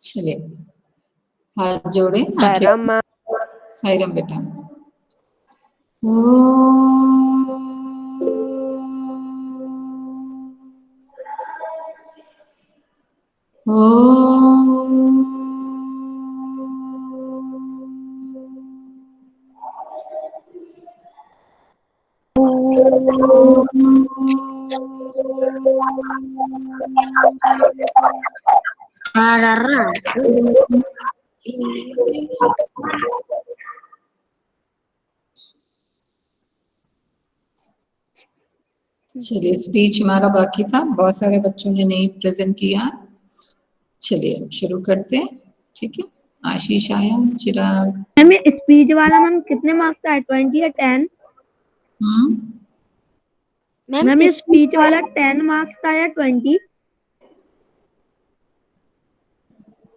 चलिए हाथ जोड़े, आंखें। सायराम मैम। साईराम बेटा। ओम। चलिए स्पीच हमारा बाकी था, बहुत सारे बच्चों ने नहीं प्रेजेंट किया। चलिए शुरू करते हैं, ठीक है। आशीष आया, चिराग। मैम स्पीच वाला मैम कितने मार्क्स का है, 20 या 10? मैम ये स्पीच वाला 10 मार्क्स का या 20?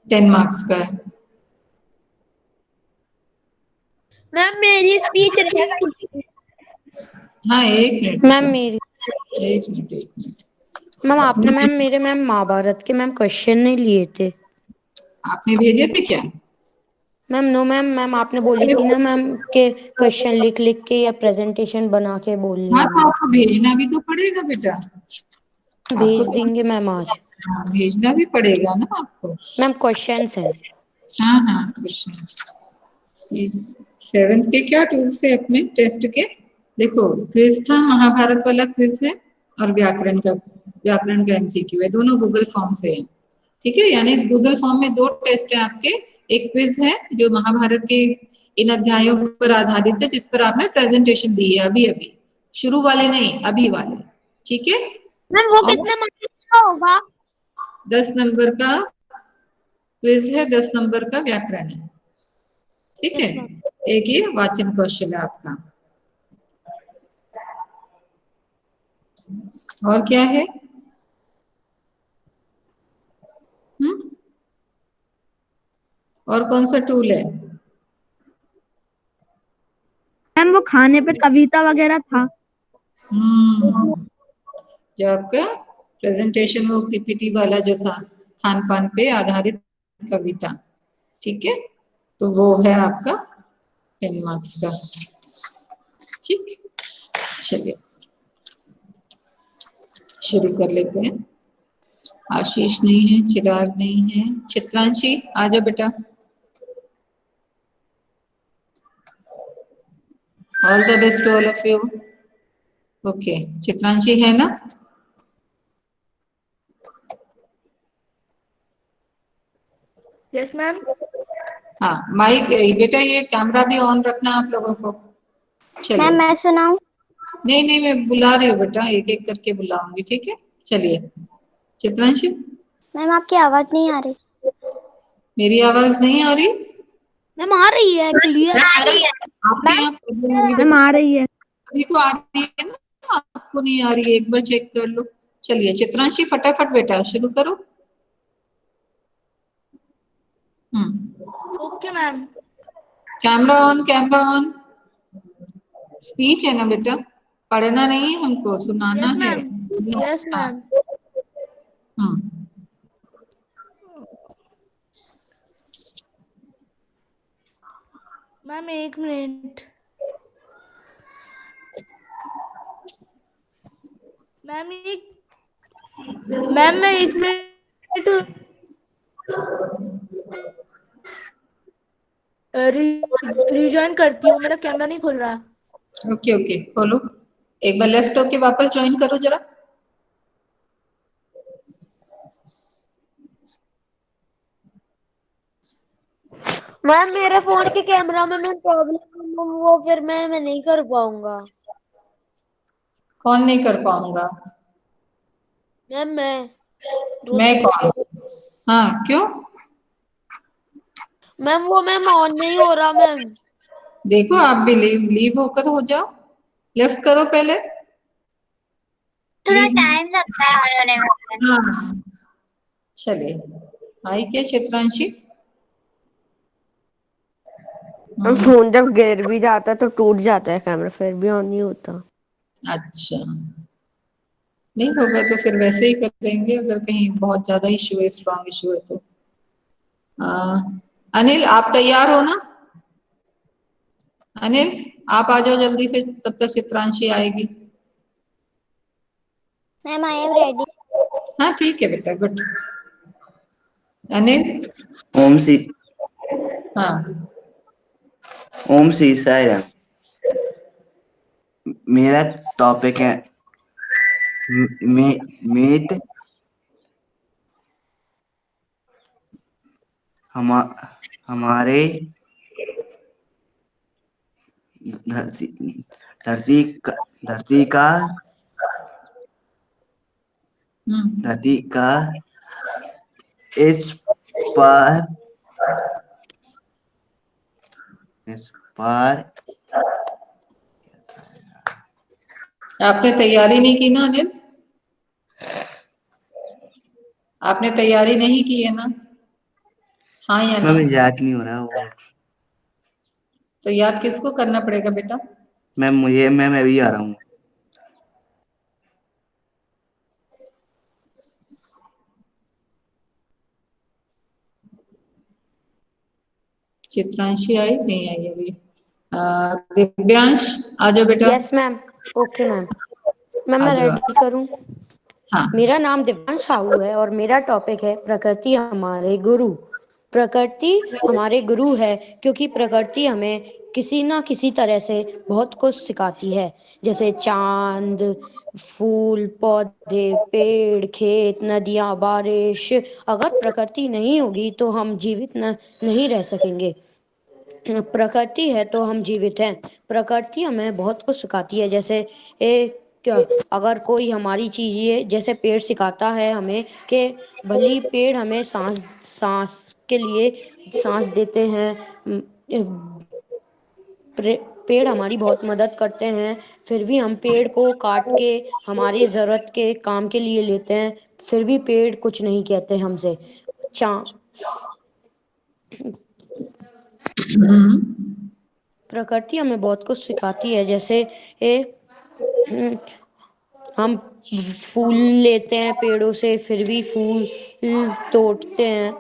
10 मार्क्स का है। मैम मेरी स्पीच रहेगी। हाँ एक मिनट मैम मेरी एक मिनट मैम आपने मेरे महाभारत के क्वेश्चन नहीं लिए थे। आपने भेजे थे क्या? मैम नो मैम आपने बोली थी ना मैम के क्वेश्चन लिख लिख के या प्रेजेंटेशन बना के बोलनी हाँ है। तो आपको भेजना भी तो पड़ेगा बेटा। भेज देंगे मैम आज। हाँ भेजना भी पड़ेगा ना आपको। मैम क्वेश्चंस हैं। हाँ हाँ क्वेश्चन 7th के क्या टूल्स से अपने टेस्ट के। देखो क्विज था, महाभारत वाला क्विज है, और व्याकरण का एमसीक्यू है, दोनों गूगल फॉर्म से है। ठीक है, यानी गूगल फॉर्म में 2 टेस्ट है आपके। एक क्विज है जो महाभारत के इन अध्यायों पर आधारित है, जिस पर आपने प्रेजेंटेशन दी है अभी अभी, शुरू वाले नहीं अभी वाले। ठीक है। मैम वो कितने मार्क्स का होगा? 10 नंबर का क्विज है, 10 नंबर का व्याकरण है। ठीक है। एक ये वाचन कौशल है आपका। और क्या है? और कौन सा टूल है? मैम वो खाने पे कविता वगैरह था। जो आपका प्रेजेंटेशन वो पीपीटी वाला जो था, खान पान पे आधारित कविता। ठीक है, तो वो है आपका 10 मार्क्स का। ठीक, चलिए शुरू कर लेते हैं। आशीष नहीं है, चिराग नहीं है, चित्रांशी आ जाओ बेटा। All the best all of you. Okay, Chitranshi है ना? Yes ma'am. हाँ माइक बेटा, ये कैमरा भी ऑन रखना आप लोगों को। चलिए मैम मैं सुनाऊं? नहीं नहीं, मैं बुला रही हूँ बेटा, एक एक करके बुलाऊंगी। ठीक है, चलिए चित्रांशी। मैम आपकी आवाज नहीं आ रही। मेरी आवाज नहीं आ रही? मैम आ रही है क्लियर। आपके यहाँ प्रॉब्लम होगी मैम बेटा। आ रही है। अभी को आ रही है ना, आपको नहीं आ रही है, एक बार चेक कर लो। चलिए चित्रांशी फटाफट बेटा शुरू करो। Okay ma'am. Camera on, camera on. Speech है ना बेटा, पढ़ना नहीं है हमको, सुनाना यस है। मैम। यस हाँ। मैम। मैम एक मिनट। मैम एक मैम मैं 1 मिनट रिजॉइन करती हूँ, मेरा कैमरा नहीं खुल रहा। ओके ओके, खोलो। एक बार लेफ्ट होके वापस ज्वाइन करो जरा। मैम मेरे फोन के कैमरा में प्रॉब्लम, वो फिर मैं नहीं कर पाऊंगा। कौन नहीं कर पाऊंगा? मैम मैं कौन? हाँ क्यों? मैम वो मैम ऑन नहीं हो रहा मैम। देखो आप भी लीव होकर हो जाओ। लेफ्ट करो पहले। थोड़ा लीव। टाइम लगता है होने में। हाँ चलिए, आई क्या चित्रांशी? फोन जब गिर भी जाता है तो टूट जाता है कैमरा, फिर भी ऑन नहीं होता। अच्छा नहीं होगा तो फिर वैसे ही करेंगे, अगर कहीं बहुत ज्यादा इशू है, स्ट्रॉन्ग इशू है तो। अनिल आप तैयार हो ना? अनिल आप आ जाओ जल्दी से, तब तक चित्रांशी आएगी। Ma'am I am ready. हाँ ठीक है बेटा, गुड। अनिल ओम सी हाँ ओम सी साईं। मेरा टॉपिक है मीत हमारे धरती धरती का धरती का धरती का इस पर आपने तैयारी नहीं की ना अनिल? आपने तैयारी नहीं की है ना? हाँ या ना? मैं याद नहीं हो रहा वो। तो याद किसको करना पड़ेगा बेटा? मैं अभी आ रहा हूँ। चित्रांशी आई नहीं आई अभी? दिव्यांश आ जाओ बेटा। Yes ma'am. Okay ma'am. Ma'am आ मैं जाओ। रेडी करूँ? हाँ मेरा नाम दिव्यांश साहू है और मेरा टॉपिक है प्रकृति हमारे गुरु। प्रकृति हमारे गुरु है क्योंकि प्रकृति हमें किसी ना किसी तरह से बहुत कुछ सिखाती है, जैसे चांद, फूल, पौधे, पेड़, खेत, नदियाँ, बारिश। अगर प्रकृति नहीं होगी तो हम जीवित नहीं रह सकेंगे। प्रकृति है तो हम जीवित हैं। प्रकृति हमें बहुत कुछ सिखाती है, जैसे क्या, अगर कोई हमारी चीज़ जैसे पेड़ सिखाता है हमें कि भली पेड़ हमें सांस के लिए सांस देते हैं। पेड़ हमारी बहुत मदद करते हैं, फिर भी हम पेड़ को काट के हमारी ज़रूरत के काम के लिए लेते हैं, फिर भी पेड़ कुछ नहीं कहते हमसे। प्रकृति हमें बहुत कुछ सिखाती है, जैसे हम फूल लेते हैं पेड़ों से, फिर भी फूल तोड़ते हैं।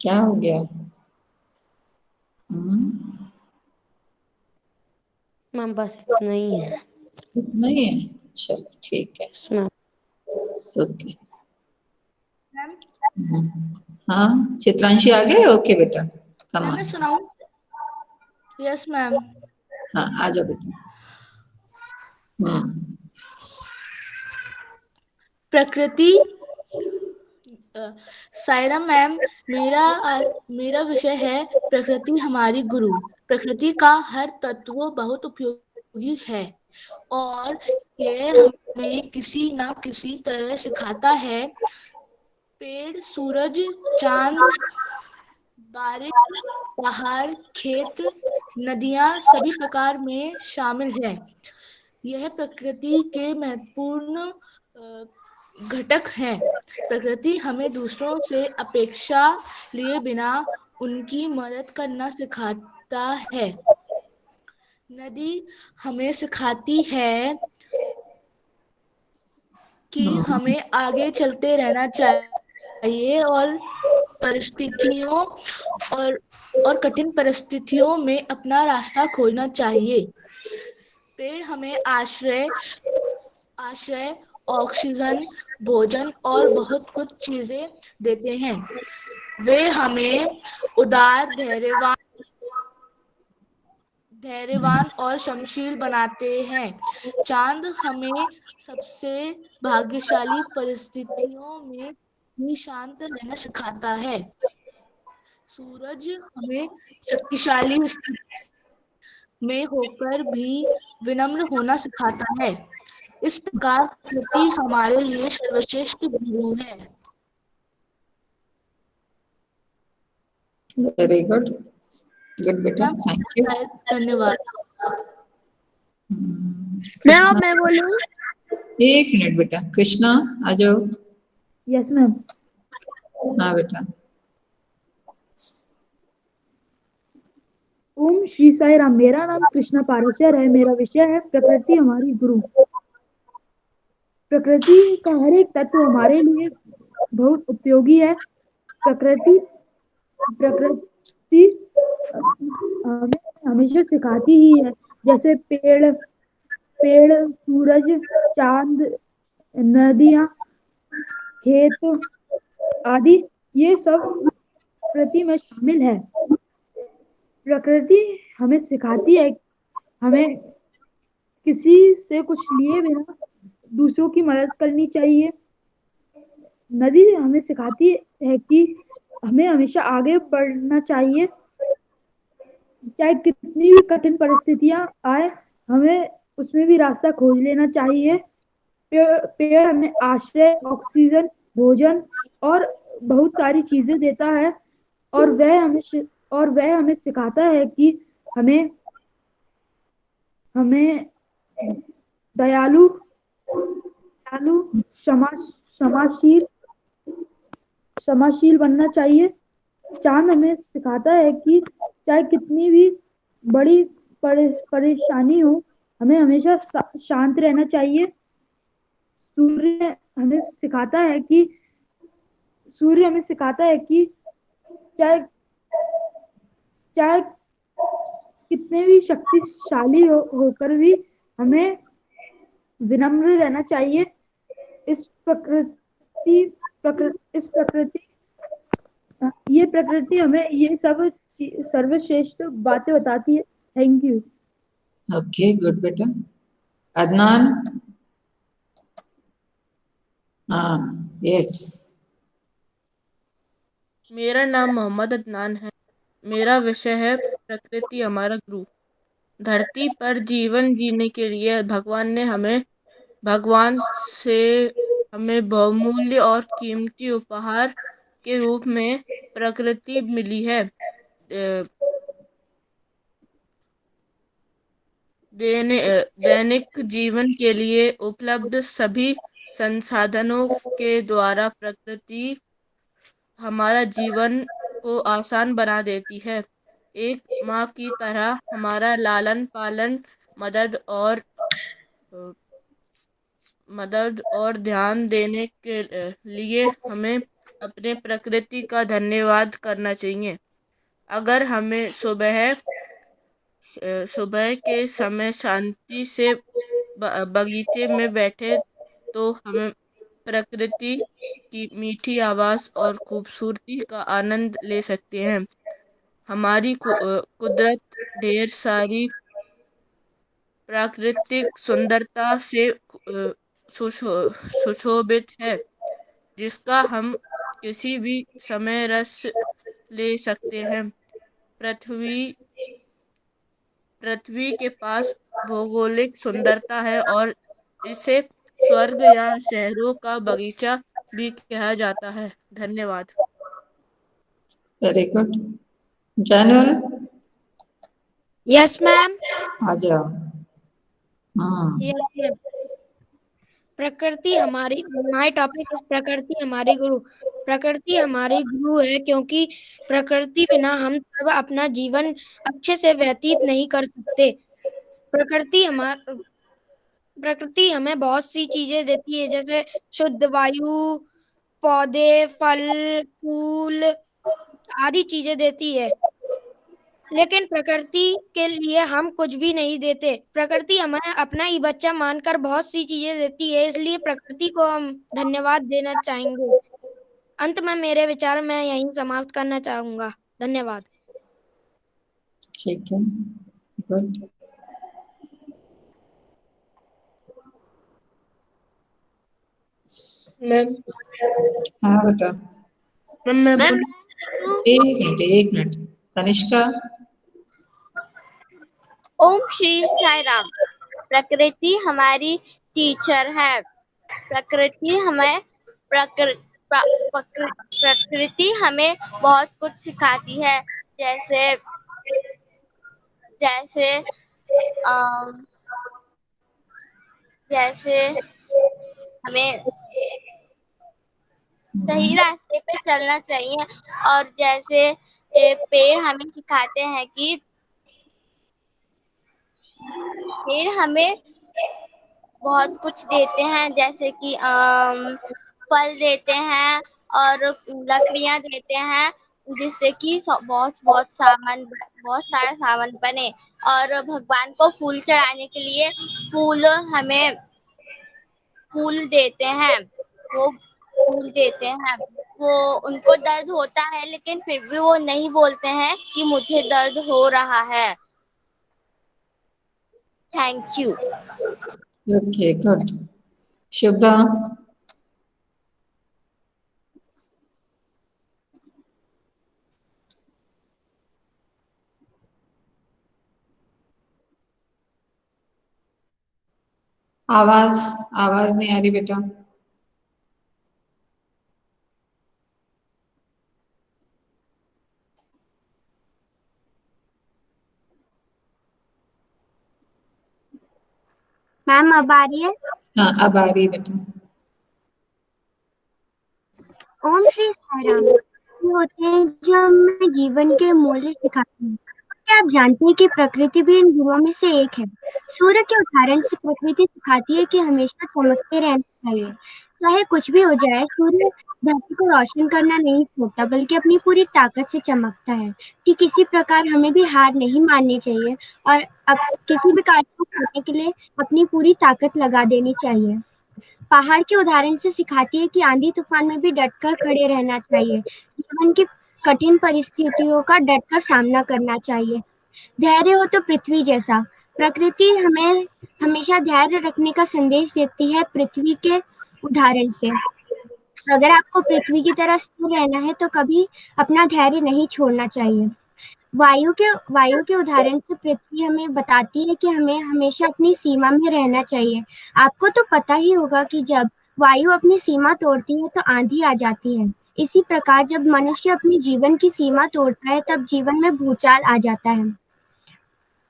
क्या हो गया? मैम बस इतना ही है। इतना ही है? चलो ठीक है, मैम ओके। हाँ चित्रांशी आ गए? ओके बेटा, कम मैं सुनाऊं? Yes ma'am. हाँ आ जाओ बेटा। प्रकृति। सायरा मैम, मेरा विषय है प्रकृति हमारी गुरु। प्रकृति का हर तत्व बहुत उपयोगी है और यह हमें किसी न किसी तरह सिखाता है। पेड़, सूरज, चांद, बारिश, पहाड़, खेत, नदियां सभी प्रकार में शामिल है। यह प्रकृति के महत्वपूर्ण घटक हैं। प्रकृति हमें दूसरों से अपेक्षा लिए बिना उनकी मदद करना सिखाता है। नदी हमें सिखाती है कि हमें आगे चलते रहना चाहिए और परिस्थितियों और कठिन परिस्थितियों में अपना रास्ता खोजना चाहिए। पेड़ हमें आश्रय, ऑक्सीजन, भोजन और बहुत कुछ चीजें देते हैं। वे हमें उदार, धैर्यवान और क्षमाशील बनाते हैं। चांद हमें सबसे भाग्यशाली परिस्थितियों में भी शांत रहना सिखाता है। सूरज हमें शक्तिशाली में होकर भी विनम्र होना सिखाता है। इस प्रकार प्रकृति हमारे लिए सर्वश्रेष्ठ गुरु है। वेरी गुड, गुड बेटा, थैंक यू। धन्यवाद। मैम मैं बोलूं? एक मिनट बेटा, कृष्णा आ जाओ। Yes ma'am. हाँ बेटा। ओम श्री साई राम। मेरा नाम कृष्णा पाराशर है। मेरा विषय है प्रकृति हमारी गुरु। प्रकृति का हर एक तत्व हमारे लिए बहुत उपयोगी है। प्रकृति प्रकृति हमें हमेशा सिखाती ही है। जैसे पेड़ पेड़, सूरज, चांद, नदियाँ, खेत आदि, ये सब प्रकृति में शामिल है। प्रकृति हमें सिखाती है हमें किसी से कुछ लिए बिना दूसरों की मदद करनी चाहिए। नदी हमें सिखाती है कि हमें हमेशा आगे बढ़ना चाहिए, चाहे कितनी भी कठिन परिस्थितियां आए, हमें उसमें भी रास्ता खोज लेना चाहिए। पेड़ हमें आश्रय, ऑक्सीजन, भोजन और बहुत सारी चीजें देता है, और वह हमें सिखाता है कि हमें हमें दयालु दयालु क्षमा क्षमाशील क्षमाशील बनना चाहिए। चांद हमें सिखाता है कि चाहे कितनी भी बड़ी परेशानी हो, हमें हमेशा शांत रहना चाहिए। सूर्य हमें सिखाता है कि चाहे चाहे कितने भी शक्तिशाली होकर भी हमें विनम्र रहना चाहिए। इस प्रकृति इस प्रकृति ये प्रकृति हमें ये सब सर्वश्रेष्ठ बातें बताती है। Thank you. ओके, गुड बेटा। अदनान। हाँ, यस। मेरा नाम मोहम्मद अदनान है। मेरा विषय है प्रकृति हमारा गुरु। धरती पर जीवन जीने के लिए भगवान से हमें बहुमूल्य और कीमती उपहार के रूप में प्रकृति मिली है। दैनिक जीवन के लिए उपलब्ध सभी संसाधनों के द्वारा प्रकृति हमारा जीवन को आसान बना देती है। एक माँ की तरह हमारा लालन पालन, मदद और ध्यान देने के लिए हमें अपने प्रकृति का धन्यवाद करना चाहिए। अगर हमें सुबह के समय शांति से बगीचे में बैठे तो हमें प्रकृति की मीठी आवाज़ और खूबसूरती का आनंद ले सकते हैं। हमारी कुदरत ढेर सारी प्राकृतिक सुंदरता से सुशोभित है, जिसका हम किसी भी समय रस ले सकते हैं। पृथ्वी के पास भौगोलिक सुंदरता है और इसे स्वर्ग या शहरों का बगीचा भी कहा जाता है। धन्यवाद। Very good. जानूल। Yes ma'am. आ जाओ। हाँ। Yes ma'am. प्रकृति हमारी माय टॉपिक इज प्रकृति हमारी गुरु। प्रकृति हमारी गुरु है क्योंकि प्रकृति बिना हम सब अपना जीवन अच्छे से व्यतीत नहीं कर सकते। प्रकृति हमें बहुत सी चीजें देती है, जैसे शुद्ध वायु, पौधे, फल, फूल आदि चीजें देती है। लेकिन प्रकृति के लिए हम कुछ भी नहीं देते। प्रकृति हमें अपना ही बच्चा मानकर बहुत सी चीजें देती है, इसलिए प्रकृति को हम धन्यवाद देना चाहेंगे। अंत में मेरे विचार मैं यहीं समाप्त करना चाहूंगा। धन्यवाद। ठीक है, गुड। मैम। हाँ बेटा। मैम एक मिनट तनिष्का। ओम श्री साई राम। प्रकृति हमारी टीचर है। प्रकृति हमें बहुत कुछ सिखाती है। जैसे जैसे जैसे हमें सही रास्ते पे चलना चाहिए, और जैसे पेड़ हमें सिखाते हैं कि पेड़ हमें बहुत कुछ देते हैं, जैसे कि फल देते हैं और लकड़ियां देते हैं, जिससे कि बहुत सारा सामान बने। और भगवान को फूल चढ़ाने के लिए फूल हमें फूल देते हैं, वो फूल देते हैं। वो उनको दर्द होता है, लेकिन फिर भी वो नहीं बोलते हैं कि मुझे दर्द हो रहा है। Thank you. Okay, good. Shubha, आवाज आवाज नहीं आ रही बेटा। मैम अब आ रही है? हाँ, अब आ रही है बेटा। ओम श्री साई राम। ये होते हैं जो हमें जीवन के मूल्य सिखाते हैं। क्या आप जानते हैं कि प्रकृति भी इन गुरुओं में से एक है? सूर्य के उदाहरण से प्रकृति सिखाती है कि हमेशा चमकते रहना चाहिए। चाहे कुछ भी हो जाए, सूर्य धरती को रोशन करना नहीं छोड़ता, बल्कि अपनी पूरी ताकत से चमकता है। ठीक इसी प्रकार हमें भी हार नहीं माननी चाहिए और अब किसी भी कार्य को करने के लिए अपनी पूरी ताकत लगा देनी चाहिए। पहाड़ के उदाहरण से सिखाती है कि आंधी तूफान में भी डटकर खड़े रहना चाहिए। जीवन की कठिन परिस्थितियों का डटकर सामना करना चाहिए। धैर्य हो तो पृथ्वी जैसा। प्रकृति हमें हमेशा धैर्य रखने का संदेश देती है पृथ्वी के उदाहरण से। अगर आपको पृथ्वी की तरह स्थिर रहना है तो कभी अपना धैर्य नहीं छोड़ना चाहिए। वायु के उदाहरण से पृथ्वी हमें बताती है कि हमें हमेशा अपनी सीमा में रहना चाहिए। आपको तो पता ही होगा कि जब वायु अपनी सीमा तोड़ती है तो आंधी आ जाती है। इसी प्रकार जब मनुष्य अपनी जीवन की सीमा तोड़ता है तब जीवन में भूचाल आ जाता है।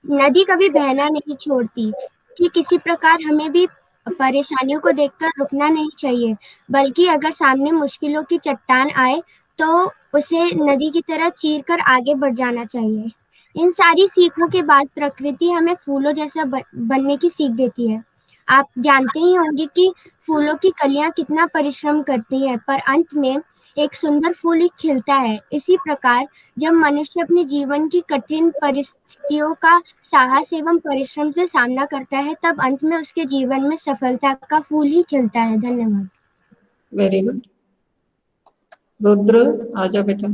नदी कभी बहना नहीं छोड़ती। ठीक इसी प्रकार हमें भी परेशानियों को देखकर रुकना नहीं चाहिए, बल्कि अगर सामने मुश्किलों की चट्टान आए तो उसे नदी की तरह चीरकर आगे बढ़ जाना चाहिए। इन सारी सीखों के बाद प्रकृति हमें फूलों जैसा बनने की सीख देती है। आप जानते ही होंगे कि फूलों की कलियां कितना परिश्रम करती हैं, पर अंत में एक सुंदर फूल ही खिलता है। इसी प्रकार जब मनुष्य अपने जीवन की कठिन परिस्थितियों का साहस एवं परिश्रम से सामना करता है, तब अंत में उसके जीवन में सफलता का फूल ही खिलता है। धन्यवाद। Very good. रुद्र, आ जाओ बेटा।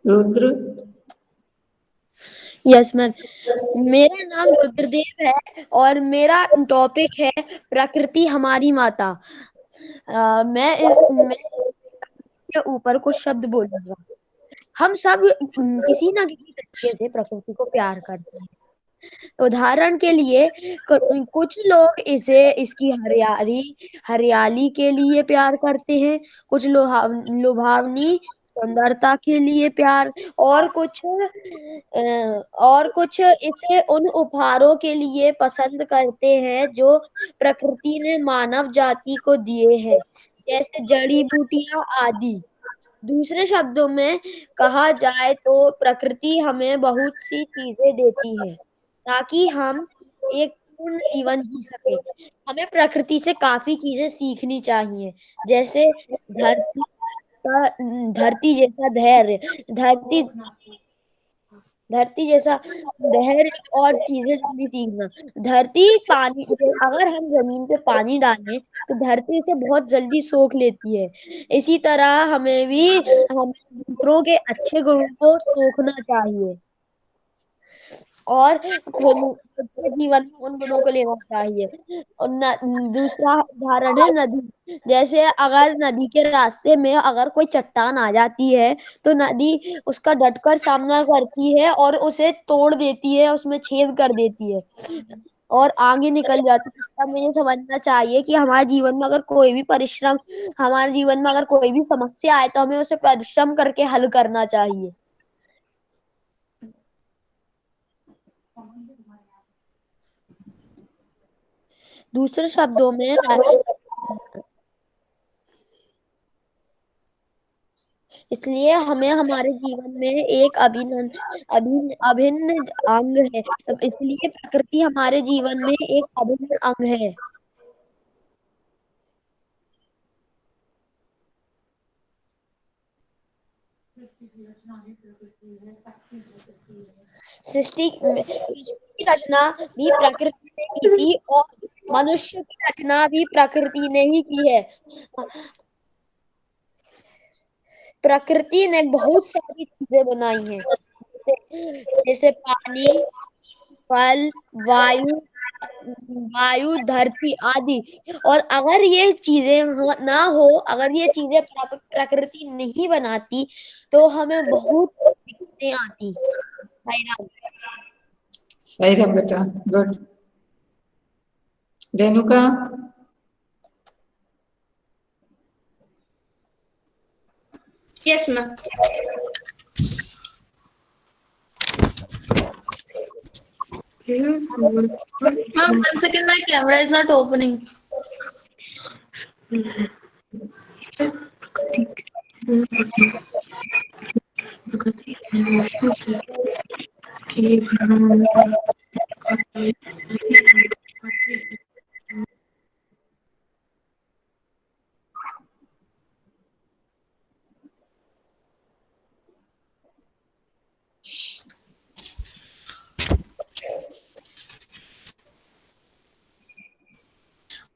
Rudra, yes ma'am. मेरा नाम रुद्रदेव है और मेरा टॉपिक है प्रकृति हमारी माता। मैं के ऊपर कुछ शब्द बोलूंगा। हम सब किसी ना किसी तरीके से प्रकृति को प्यार करते हैं। उदाहरण के लिए कुछ लोग इसे इसकी हरियाली के लिए प्यार करते हैं, कुछ लुभावनी सुंदरता के लिए प्यार, और कुछ इसे उन उपहारों के लिए पसंद करते हैं जो प्रकृति ने मानव जाति को दिए हैं, जैसे जड़ी बूटियां आदि। दूसरे शब्दों में कहा जाए तो प्रकृति हमें बहुत सी चीजें देती है ताकि हम एक पूर्ण जीवन जी सके। हमें प्रकृति से काफी चीजें सीखनी चाहिए, जैसे धरती धरती जैसा धैर्य, धरती धरती जैसा धैर्य और चीजें जल्दी सीखना। धरती पानी अगर हम जमीन पे पानी डालें तो धरती इसे बहुत जल्दी सोख लेती है। इसी तरह हमें भी हम दूसरों के अच्छे गुणों को सोखना चाहिए और खुद के जीवन में उन गुणों को लेना चाहिए। और दूसरा उदाहरण है नदी। जैसे अगर नदी के रास्ते में अगर कोई चट्टान आ जाती है तो नदी उसका डटकर सामना करती है और उसे तोड़ देती है, उसमें छेद कर देती है और आगे निकल जाती है। हमें ये समझना चाहिए कि हमारे जीवन में अगर कोई भी समस्या आए तो हमें उसे परिश्रम करके हल करना चाहिए। दूसरे शब्दों में इसलिए हमें हमारे जीवन में एक अभिन्न अंग है। इसलिए प्रकृति हमारे जीवन में एक अभिन्न अंग है। सृष्टि की रचना भी प्रकृति ने की थी और मनुष्य की रचना भी प्रकृति ने ही की है। प्रकृति ने बहुत सारी चीजें बनाई हैं, जैसे पानी, फल, वायु, धरती आदि। और अगर ये चीजें ना हो, अगर ये चीजें प्रकृति नहीं बनाती तो हमें बहुत दिक्कतें आती। सही है बेटा, good. Renuka? Yes ma'am. Ma'am, 1 second, my camera is not opening.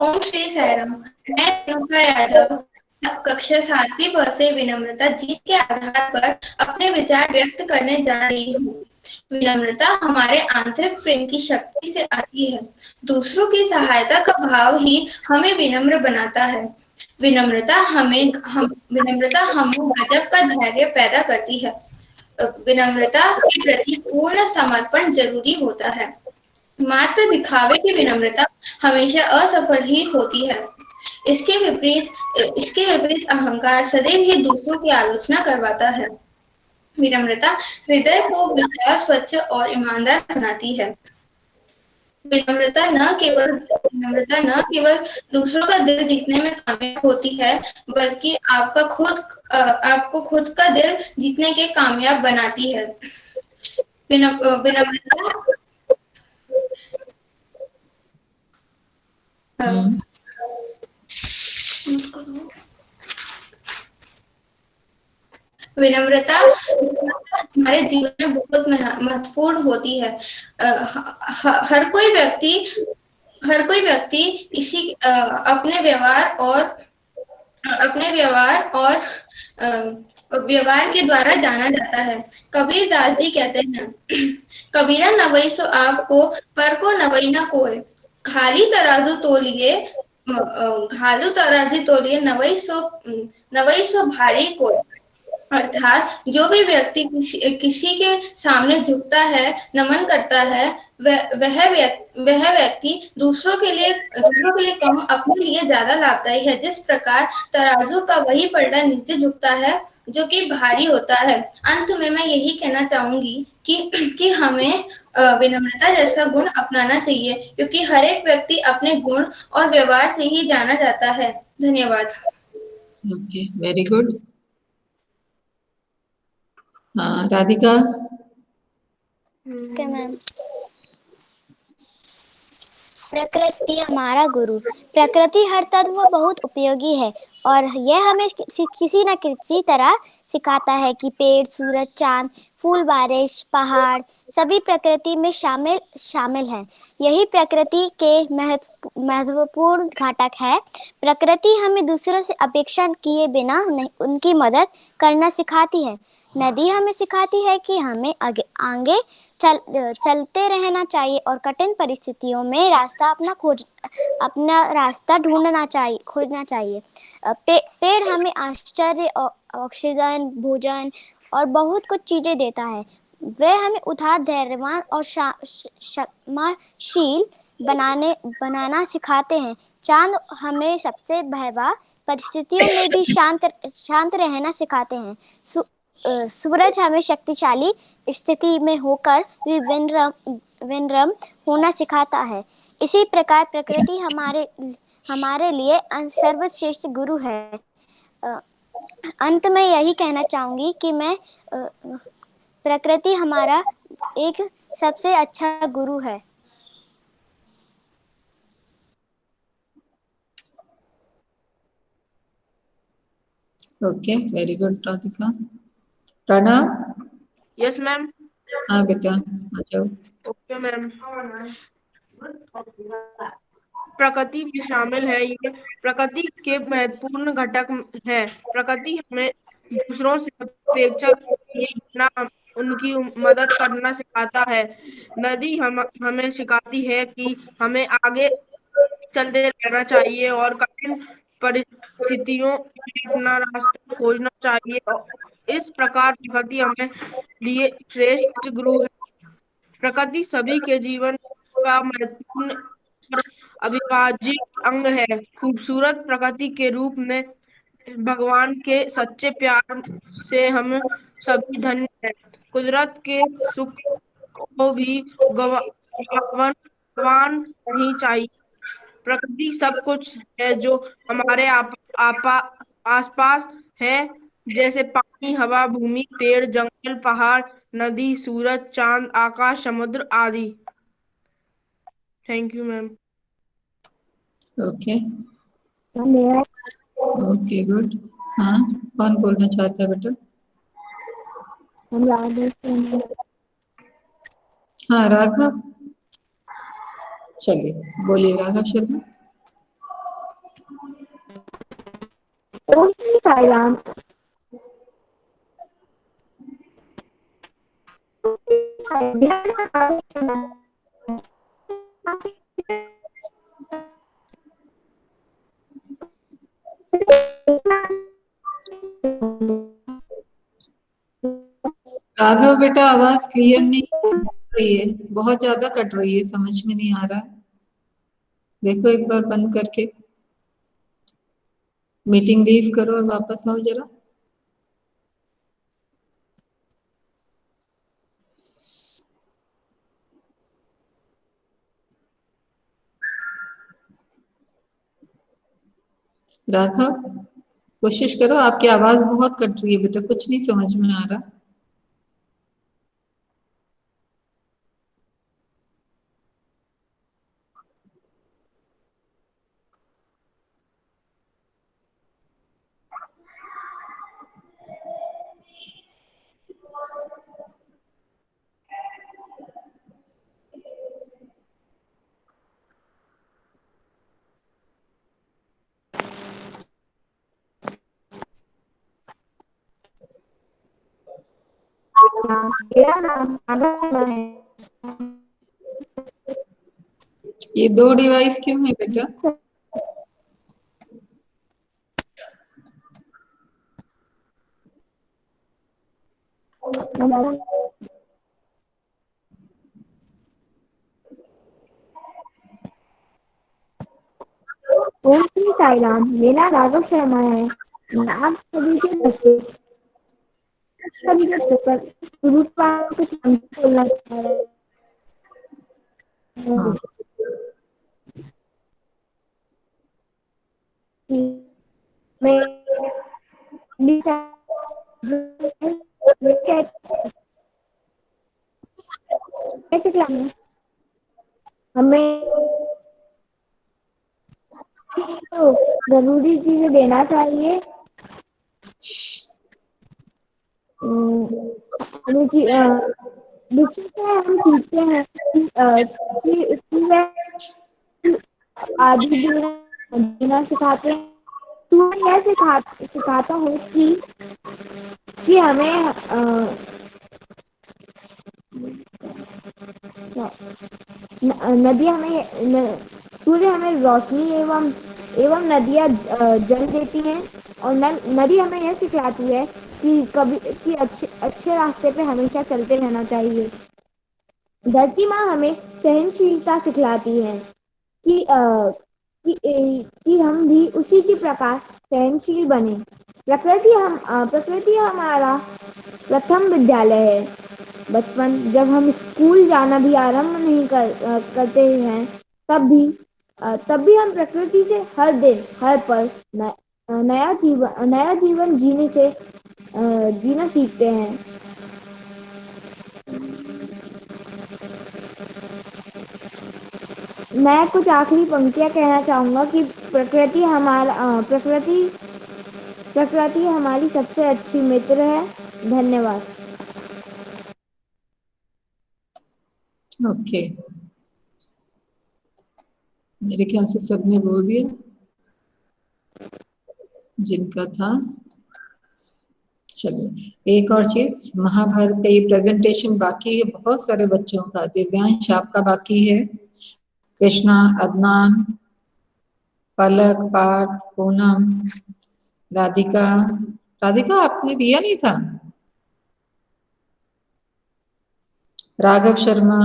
ओम श्री साईराम। मैं रेणुका यादव कक्षा 7वीं ब से विनम्रता जीत के आधार पर अपने विचार व्यक्त करने जा रही हूँ। विनम्रता हमारे आंतरिक प्रेम की शक्ति से आती है। दूसरों की सहायता का भाव ही हमें विनम्र बनाता है। विनम्रता हमें गजब का धैर्य पैदा करती है। विनम्रता के प्रति पूर्ण समर्पण जरूरी होता है। मात्र दिखावे की विनम्रता हमेशा असफल ही होती है। इसके विपरीत अहंकार सदैव ही दूसरों की आलोचना करवाता है। विनम्रता हृदय को विशाल, स्वच्छ और ईमानदार बनाती है। विनम्रता न केवल दूसरों का दिल जीतने में कामयाब होती है, बल्कि आपको खुद का दिल जीतने के कामयाब बनाती है। विनम्रता हमारे जीवन में बहुत महत्वपूर्ण होती है। हर कोई व्यक्ति अपने व्यवहार के द्वारा जाना जाता है। कबीर दास जी कहते हैं, कबीरा नवई सो आपको, पर को नवई न कोय। खाली तराजू तोलिए नवई सो भारी कोय। अर्थात जो भी व्यक्ति किसी के सामने झुकता है, नमन करता है, वह व्यक्ति दूसरों के लिए कम, अपने लिए ज्यादा लाभदायी है। जिस प्रकार तराजू का वही पलड़ा नीचे झुकता है जो कि भारी होता है। अंत में मैं यही कहना चाहूंगी कि हमें विनम्रता जैसा गुण अपनाना चाहिए, क्योंकि हर एक व्यक्ति अपने गुण और व्यवहार से ही जाना जाता है। धन्यवाद। Okay, very good. हाँ, राधिका? Okay ma'am. प्रकृति हमारा गुरु। प्रकृति हर तत्व बहुत उपयोगी है और यह हमें किसी न किसी तरह सिखाता है कि पेड़, सूरज, चांद, फूल, बारिश, पहाड़ सभी प्रकृति में शामिल हैं। यही प्रकृति के महत्वपूर्ण घटक है। प्रकृति हमें दूसरों से अपेक्षा किए बिना उनकी मदद करना सिखाती है। नदी हमें सिखाती है कि हमें आगे चलते रहना चाहिए और कठिन परिस्थितियों में अपना रास्ता खोजना चाहिए। पेड़ हमें आश्चर्य, ऑक्सीजन, भोजन और बहुत कुछ चीजें देता है। वे हमें उदार, धैर्यवान और क्षमाशील बनाना सिखाते हैं। चांद हमें सबसे भयावह परिस्थितियों में भी शांत रहना सिखाते हैं। सूरज हमें शक्तिशाली स्थिति में होकर भी विनम्र होना सिखाता है। इसी प्रकार प्रकृति हमारे लिए सर्वश्रेष्ठ गुरु है। अंत में यही कहना चाहूंगी कि मैं प्रकृति हमारा एक सबसे अच्छा गुरु है। Okay, very good Radhika. Pranav. Yes ma'am. हाँ बेटा, आ जाओ। Okay ma'am. प्रकृति में शामिल है, ये प्रकृति के महत्वपूर्ण घटक है। प्रकृति हमें दूसरों से अपेक्षा जीना, उनकी मदद करना सिखाता है। नदी हमें सिखाती है कि हमें आगे चलते रहना चाहिए और कठिन परिस्थितियों में अपना रास्ता खोजना चाहिए। इस प्रकार प्रकृति हमें लिए श्रेष्ठ गुरु है। प्रकृति सभी के जीवन का महत्वपूर्ण और अविभाज्य अंग है। खूबसूरत प्रकृति के रूप में भगवान के सच्चे प्यार से हम सभी धन्य हैं। कुदरत के सुख को भी गवान नहीं चाहिए। प्रकृति सब कुछ है जो हमारे आसपास है, जैसे पानी, हवा, भूमि, पेड़, जंगल, पहाड़, नदी, सूरज, चांद, आकाश, समुद्र आदि। Thank you ma'am. Okay okay, good. हाँ, कौन बोलना चाहता है बेटा? हाँ, राघव। चलिए, बोलिए राघव शर्मा। ओम श्री साई राम। राघव बेटा, आवाज क्लियर नहीं रही है, बहुत ज्यादा कट रही है, समझ में नहीं आ रहा। देखो एक बार बंद करके, मीटिंग लीव करो और वापस आओ जरा। राघव, कोशिश करो, आपकी आवाज बहुत कट रही है बेटा, कुछ नहीं समझ में आ रहा। ये दो डिवाइस क्यों है बेटा? ओम श्री साई राम। मेरा राघव शर्मा है। आप सभी के बच्चे सभी के गुरु को बोलना चाह रहे हाँ, हमें तो जरूरी चीजें देना चाहिए। दूसरे से हम सीखते हैं कि वह आदि देना सिखाते हैं। तो मैं यह सिखाता हूँ कि हमें नदी हमें सूर्य हमें रोशनी एवं नदियाँ जल देती हैं, और नदी हमें यह सिखाती है कि अच्छे रास्ते पे हमेशा चलते रहना चाहिए। धरती माँ हमें सहनशीलता सिखलाती है कि हम भी उसी के प्रकार सहनशील बने। प्रकृति हमारा प्रथम विद्यालय है। बचपन जब हम स्कूल जाना भी आरंभ नहीं करते हैं, तब भी हम प्रकृति से हर दिन हर पल नया जीवन जीना सीखते हैं। मैं कुछ आखिरी पंक्तियां कहना चाहूंगा कि प्रकृति हमारी सबसे अच्छी मित्र है। धन्यवाद। ओके, मेरे ख्याल से सबने बोल दिया जिनका था। चलिए, एक और चीज, महाभारत का ये प्रेजेंटेशन बाकी है बहुत सारे बच्चों का। दिव्यांश आपका बाकी है, कृष्णा, अदनान, पलक, पार्थ, पूनम, राधिका। राधिका आपने दिया नहीं था। राघव शर्मा,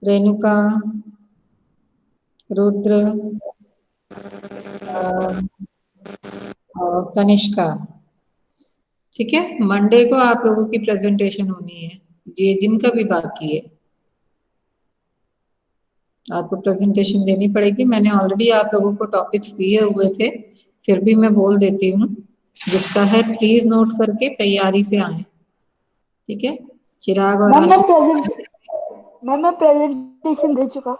रेणुका, रुद्र और तनिष्का। ठीक है, मंडे को आप लोगों की प्रेजेंटेशन होनी है, ये जिनका भी बाकी है आपको प्रेजेंटेशन देनी पड़ेगी। मैंने ऑलरेडी आप लोगों को टॉपिक्स दिए हुए थे, फिर भी मैं बोल देती हूँ, जिसका है प्लीज नोट करके तैयारी से आए। ठीक है, चिराग और मैं प्रेजेंटेशन दे चुका।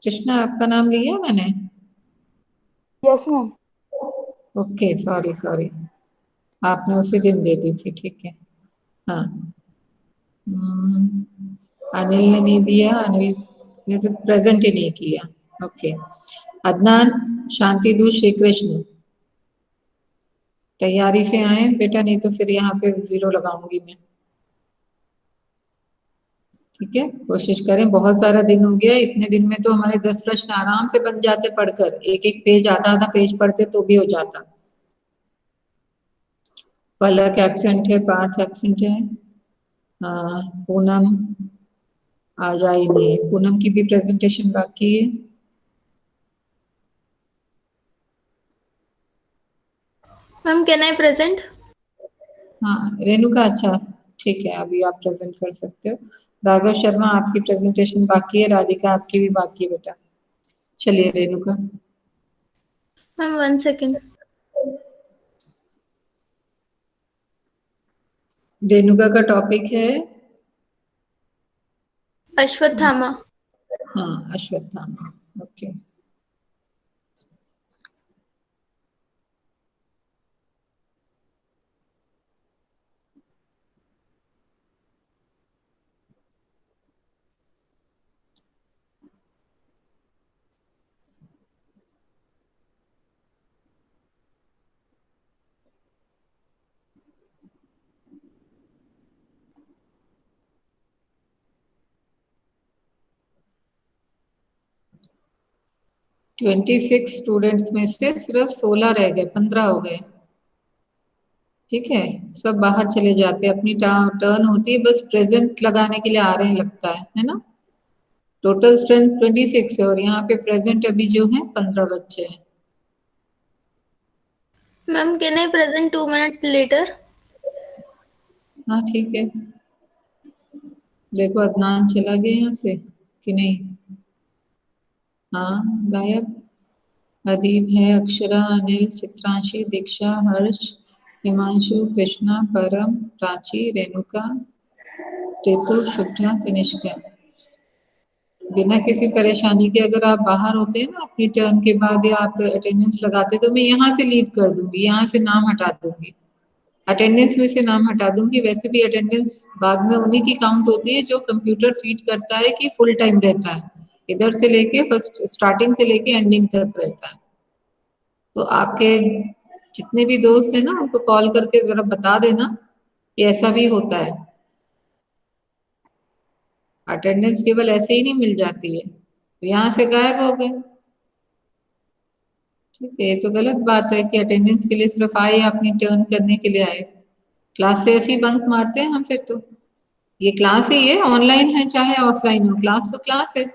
कृष्णा आपका नाम लिया मैंने? Yes ma'am. Okay, sorry sorry, आपने उसी दिन दे दी थी। ठीक है, हाँ। अनिल ने नहीं दिया, अनिल ने तो प्रेजेंट ही नहीं किया। ओके, अदनान, शांति दूत, श्री कृष्ण, तैयारी से आए बेटा, नहीं तो फिर यहाँ पे 0 लगाऊंगी मैं। ठीक है, कोशिश करें, बहुत सारा दिन हो गया, इतने दिन में तो हमारे 10 प्रश्न आराम से बन जाते पढ़कर, एक एक पेज, आधा आधा पेज पढ़ते तो भी हो जाता। पलक एब्सेंट है, पार्थ एब्सेंट है, पूनम आ जाए नहीं, पूनम की भी प्रेजेंटेशन बाकी है। Ma'am can I present? हाँ रेणुका, अच्छा ठीक है, अभी आप प्रेजेंट कर सकते हो। राघव शर्मा आपकी प्रेजेंटेशन बाकी है, राधिका आपकी भी बाकी है बेटा। चलिए रेणुका। Ma'am 1 second. रेणुका का टॉपिक है अश्वत्थामा। हाँ अश्वत्थामा। ओके, ट्वेंटी 26 स्टूडेंट्स में से सिर्फ 16 रह गए, 15 हो गए। ठीक है, सब बाहर चले जाते हैं, अपनी टर्न होती है, बस प्रेजेंट लगाने के लिए आ रहे हैं लगता है ना। टोटल स्ट्रेंथ 26 है और यहाँ पे प्रेजेंट अभी जो है 15 बच्चे हैं। Ma'am can I present 2 minute later? हाँ ठीक है, देखो अदनान चला गया यहाँ से कि नहीं? हाँ गायब। अदीब है, अक्षरा, अनिल, चित्रांशी, दीक्षा, हर्ष, हिमांशु, कृष्णा, परम, प्राची, रेणुका, ऋतु, शुभ्रा, तनिष्का। बिना किसी परेशानी के अगर आप बाहर होते हैं ना अपनी टर्न के बाद, या आप अटेंडेंस लगाते, तो मैं यहाँ से लीव कर दूंगी, यहाँ से नाम हटा दूंगी, अटेंडेंस में से नाम हटा दूंगी। वैसे भी अटेंडेंस बाद में उन्हीं की काउंट होती है जो कंप्यूटर फीड करता है कि फुल टाइम रहता है, इधर से लेके फर्स्ट स्टार्टिंग से लेके एंडिंग तक रहता है। तो आपके जितने भी दोस्त हैं ना, उनको कॉल करके जरा बता देना कि ऐसा भी होता है, अटेंडेंस केवल ऐसे ही नहीं मिल जाती है, तो यहाँ से गायब हो गए। ठीक है, ये तो गलत बात है कि अटेंडेंस के लिए सिर्फ आए, अपनी टर्न करने के लिए आए, क्लास से ऐसे ही बंक मारते हैं हम फिर तो। ये क्लास ही है, ऑनलाइन है चाहे ऑफलाइन हो, क्लास तो क्लास है।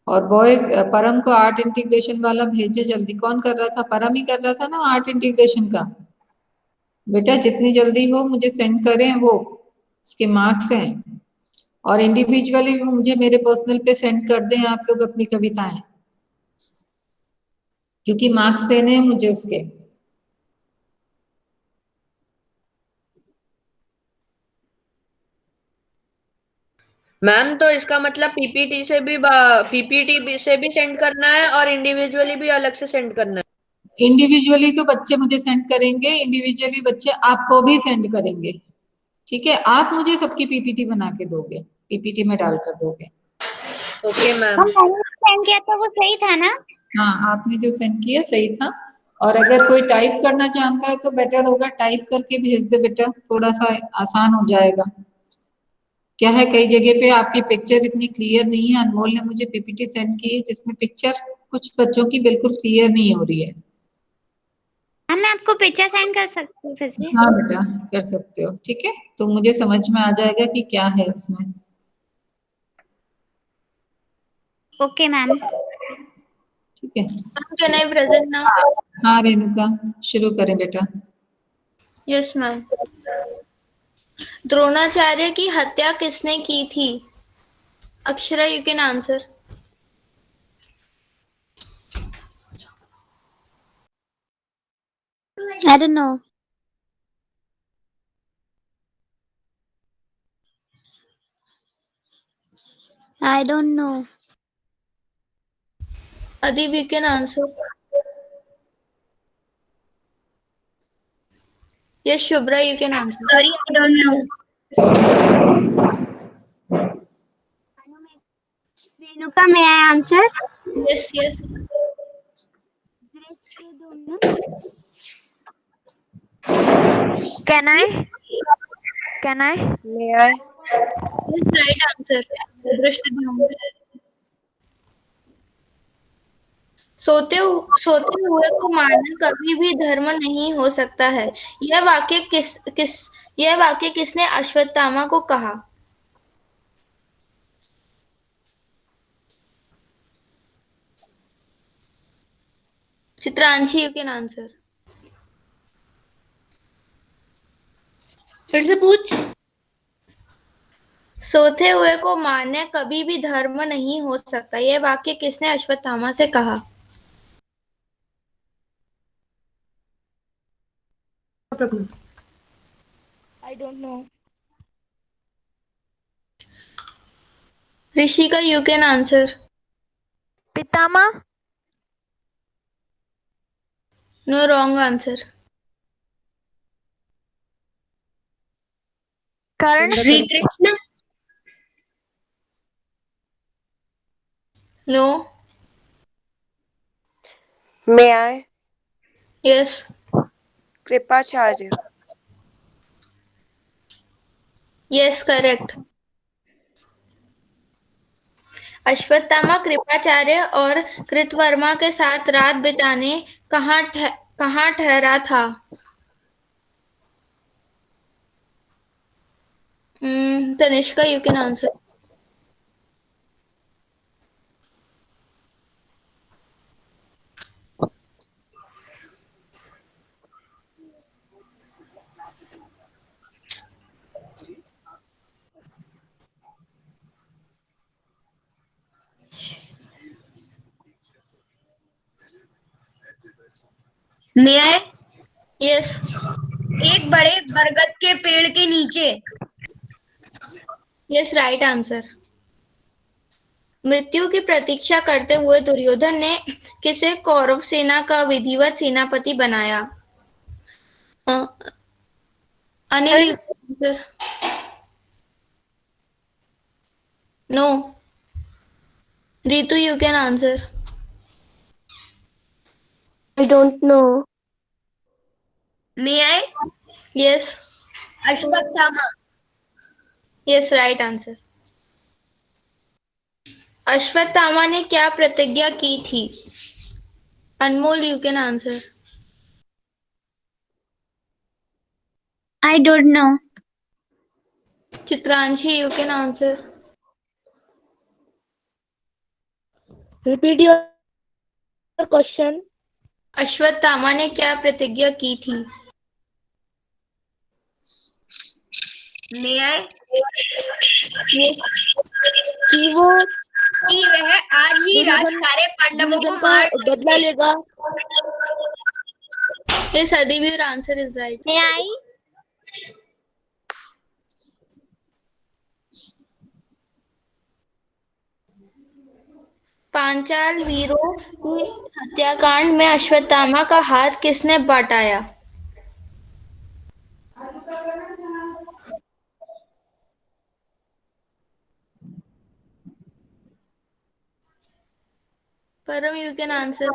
और बॉयज, परम को आर्ट इंटीग्रेशन वाला भेजे जल्दी। कौन कर रहा था? परम ही कर रहा था ना आर्ट इंटीग्रेशन का। बेटा जितनी जल्दी हो मुझे सेंड करें, वो उसके मार्क्स हैं, और इंडिविजुअली भी मुझे मेरे पर्सनल पे सेंड कर दें आप लोग अपनी कविताएं, क्योंकि मार्क्स देने हैं मुझे उसके। मैम तो इसका मतलब पीपीटी से भी सेंड करना है और इंडिविजुअली भी अलग से सेंड करना है। इंडिविजुअली तो बच्चे मुझे सेंड करेंगे, इंडिविजुअली बच्चे आपको भी सेंड करेंगे, ठीक है? आप मुझे सबकी पीपीटी बना के दोगे, पीपीटी में डाल कर दोगे। Okay ma'am. सेंड किया था वो सही था ना? हाँ, आपने जो सेंड किया सही था, और अगर कोई टाइप करना चाहता है तो बेटर होगा टाइप करके भेज दे बेटा, थोड़ा सा आसान हो जाएगा। क्या है, कई जगह पे आपकी पिक्चर इतनी क्लियर नहीं है। अनमोल ने मुझे पीपीटी सेंड की है जिसमें पिक्चर कुछ बच्चों की बिल्कुल क्लियर नहीं हो रही है। मैं आपको पिक्चर सेंड कर सकती हूँ फिर से? हाँ बेटा, कर सकते हो, ठीक है? तो मुझे समझ में आ जाएगा कि क्या है उसमें। Okay ma'am. ठीक है, कैन आई प्रेजेंट नाउ? हाँ रेणुका, शुरू करें बेटा। Yes ma'am. द्रोणाचार्य की हत्या किसने की थी? Akshara, you can answer. I don't know. I don't know. Adib, you can answer. Yes, Shubhra, you can answer. Sorry, I don't know. Renuka, may I answer? Yes, yes. Can I? Can I? May I? Yes, right answer. Dhrishtadyumna. सोते हुए को मारना कभी भी धर्म नहीं हो सकता है। यह वाक्य किसने अश्वत्थामा को कहा? Chitranshi, you can answer. फिर से पूछ। सोते हुए को मारना कभी भी धर्म नहीं हो सकता, यह वाक्य किसने अश्वत्थामा से कहा? I don't know. Rishika, you can answer. Pitamah. No, wrong answer. Karna. Shri Krishna. No. May I? Yes. Kripacharya. Yes, correct. Ashwatthama Kripacharya और कृतवर्मा के साथ रात बिताने कहाँ ठहरा था? Tanishka, you can answer. May I? Yes. एक बड़े बरगद के पेड़ के नीचे। Yes, right answer. मृत्यु की प्रतीक्षा करते हुए दुर्योधन ने किसे कौरव सेना का विधिवत सेनापति बनाया? Anil, you can answer. No. Ritu, you can answer. I don't know. May I? Yes. Ashwatthama. Yes, right answer. Ashwatthama ने क्या प्रतिज्ञा की थी? Anmol, you can answer. I don't know. Chitranshi, you can answer. Repeat your question. Ashwatthama ने क्या प्रतिज्ञा की थी? मे आई कि वह आज ही रात सारे पांडवों को मार बदला लेगा। Yes, Adivi, your answer is right. मे आई पांचाल वीरों की हत्याकांड में अश्वत्थामा का हाथ किसने बटाया? Param, you can answer.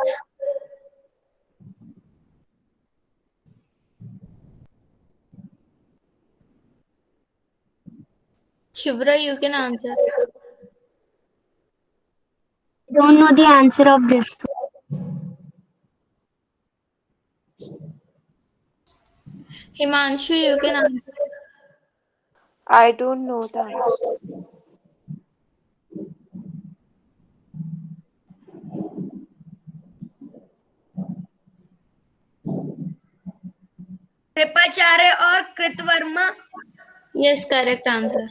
Shubhra, you can answer. Don't know the answer of this. Himanshu, you can answer. I don't know the answer. Kripacharya और Kritavarma. Yes, correct answer.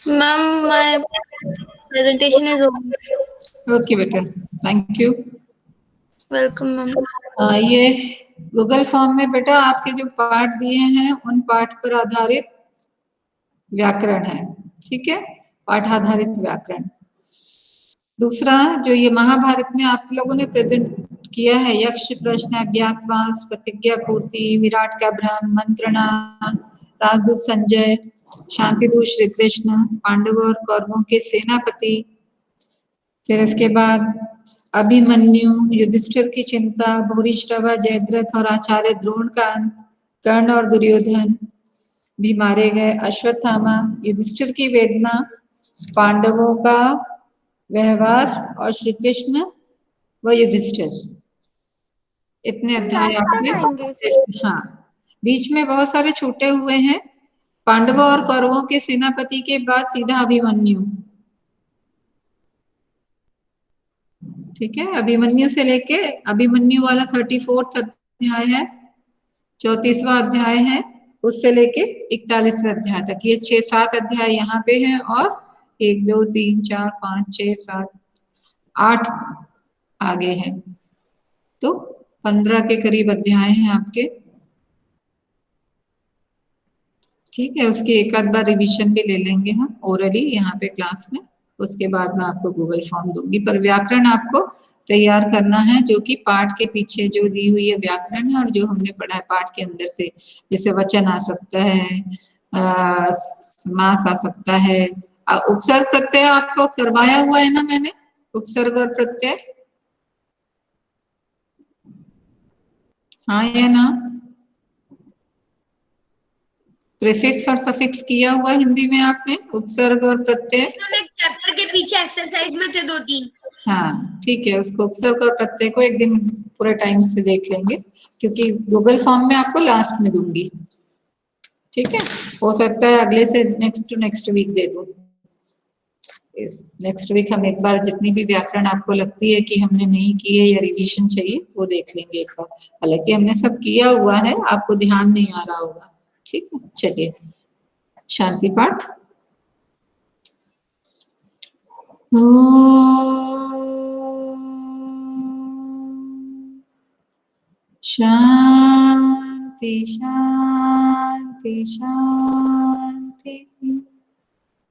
Ma'am, my presentation is over. Okay बेटा, thank you. Welcome, ma'am. ये Google form में बेटा आपके जो पाठ दिए हैं उन पाठ पर आधारित व्याकरण है, ठीक है, पाठ आधारित व्याकरण। दूसरा जो ये महाभारत में आप लोगों ने प्रेजेंट किया है, यक्ष प्रश्न, अज्ञातवास, प्रतिज्ञा पूर्ति, विराट का भ्रम, मंत्रणा, राजदूत संजय, शांतिदूत श्री कृष्ण, पांडवों और कौरवों के सेनापति, फिर इसके बाद अभिमन्यु, युधिष्ठिर की चिंता, भूरिश्रवा, जयद्रथ और आचार्य द्रोण का अंत, कर्ण और दुर्योधन भी मारे गए, अश्वत्थामा, युधिष्ठिर की वेदना, पांडवों का व्यवहार और श्री कृष्ण व युधिष्ठिर। इतने अध्याय आपके, हाँ, बीच में बहुत सारे छूटे हुए हैं। पांडवों और कौरवों के सेनापति के बाद सीधा अभिमन्यु, ठीक है, अभिमन्यु से लेके अभिमन्यु वाला 34वां अध्याय है, 34वां अध्याय है, उससे लेके 41वें अध्याय तक। ये 6-7 अध्याय यहाँ पे हैं और 1 2 3 4 5 6 7 8 आगे हैं, तो 15 के करीब अध्याय हैं आपके, ठीक है। उसकी एक आध बार रिवीजन भी ले लेंगे हम ओरली यहाँ पे क्लास में, उसके बाद मैं आपको गूगल फॉर्म दूंगी। पर व्याकरण आपको तैयार करना है, जो कि पाठ के पीछे जो दी हुई है व्याकरण है और जो हमने पढ़ा है पाठ के अंदर से, जैसे वचन आ सकता है, समास आ सकता है, उपसर्ग प्रत्यय आपको करवाया हुआ है ना मैंने, उपसर्ग और प्रत्यय, हाँ या ना? प्रीफिक्स और सफिक्स किया हुआ हिंदी में आपने, उपसर्ग और प्रत्यय। एक चैप्टर के पीछे एक्सरसाइज में थे 2-3। हाँ ठीक है, उसको उपसर्ग और प्रत्यय को एक दिन पूरे टाइम से देख लेंगे, क्योंकि गूगल फॉर्म में आपको लास्ट में दूंगी, ठीक है। हो सकता है अगले से नेक्स्ट वीक दे दूं। इस नेक्स्ट वीक हम एक बार जितनी भी व्याकरण आपको लगती है कि हमने नहीं की है या रिवीजन चाहिए वो देख लेंगे एक बार। हालांकि हमने सब किया हुआ है, आपको ध्यान नहीं आ रहा होगा, ठीक है। चलिए शांति पाठ। शांति शांति शांति।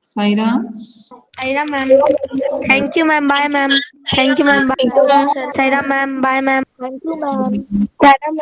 Sai Ram. Sai Ram ma'am, thank you ma'am, bye ma'am, thank you ma'am, bye. Sai Ram ma'am, bye ma'am, thank you ma'am, Sai Ram.